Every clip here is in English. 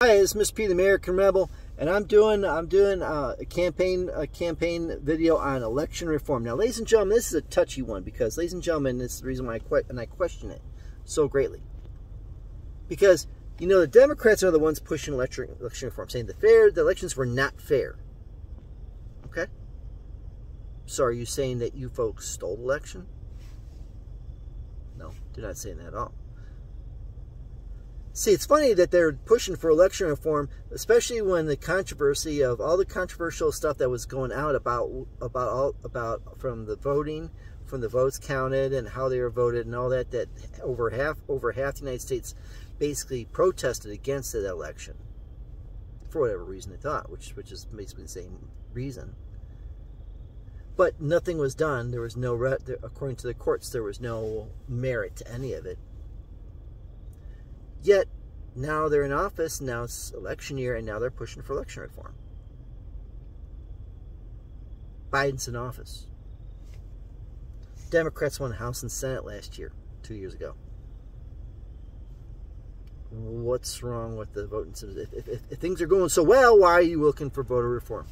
Hi, it's Mr. P, the American Rebel, and I'm doing a campaign video on election reform. Now, ladies and gentlemen, this is a touchy one because, ladies and gentlemen, this is the reason why I question it so greatly. Because you know the Democrats are the ones pushing election reform, saying the elections were not fair. Okay. So, are you saying that you folks stole the election? No, they're not saying that at all. See, it's funny that they're pushing for election reform, especially when the controversy of all the controversial stuff that was going out about from the voting, from the votes counted and how they were voted and all that, that over half the United States basically protested against that election for whatever reason they thought, which is basically the same reason. But nothing was done. There was no, according to the courts, there was no merit to any of it. Yet, now they're in office, now it's election year, and now they're pushing for election reform. Biden's in office. Democrats won House and Senate last year, 2 years ago. What's wrong with the voting system? If things are going so well, why are you looking for voter reform?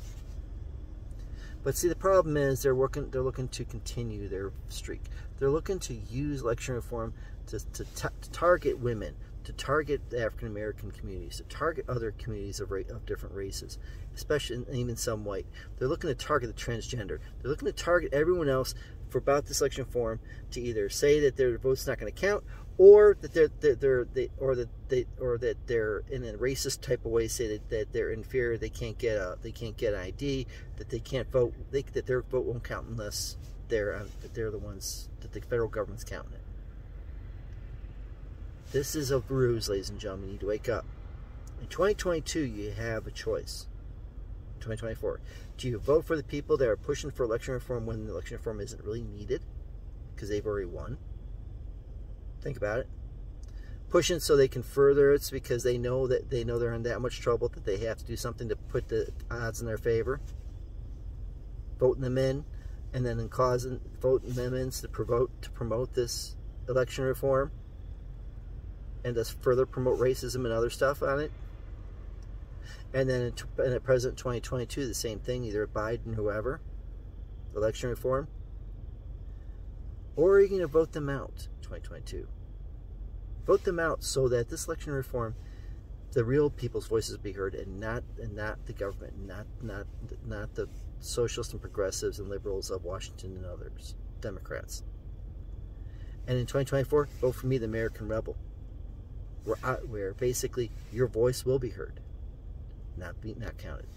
But see, the problem is they're looking to continue their streak. They're looking to use election reform to target women, to target the African American communities, to target other communities of different races, especially and even some white. They're looking to target the transgender. They're looking to target everyone else for about this election reform to either say that their vote's not going to count, or that they're in a racist type of way, say that they're inferior, they can't get an ID, that they can't vote, that their vote won't count unless they're the ones that the federal government's counting it. This is a ruse, ladies and gentlemen. You need to wake up. In 2022, you have a choice. 2024, do you vote for the people that are pushing for election reform when the election reform isn't really needed because they've already won? Think about it. Pushing so they can further it because they know they're in that much trouble that they have to do something to put the odds in their favor. Voting them in, and then causing voting them in to promote this election reform, and thus further promote racism and other stuff on it. And then in President 2022, the same thing, either Biden, whoever, election reform. Or are you going to vote them out in 2022? Vote them out so that this election reform, the real people's voices be heard, and not the government, not the socialists and progressives and liberals of Washington and others, Democrats. And in 2024, vote for me, the American Rebel, where basically your voice will be heard, not counted.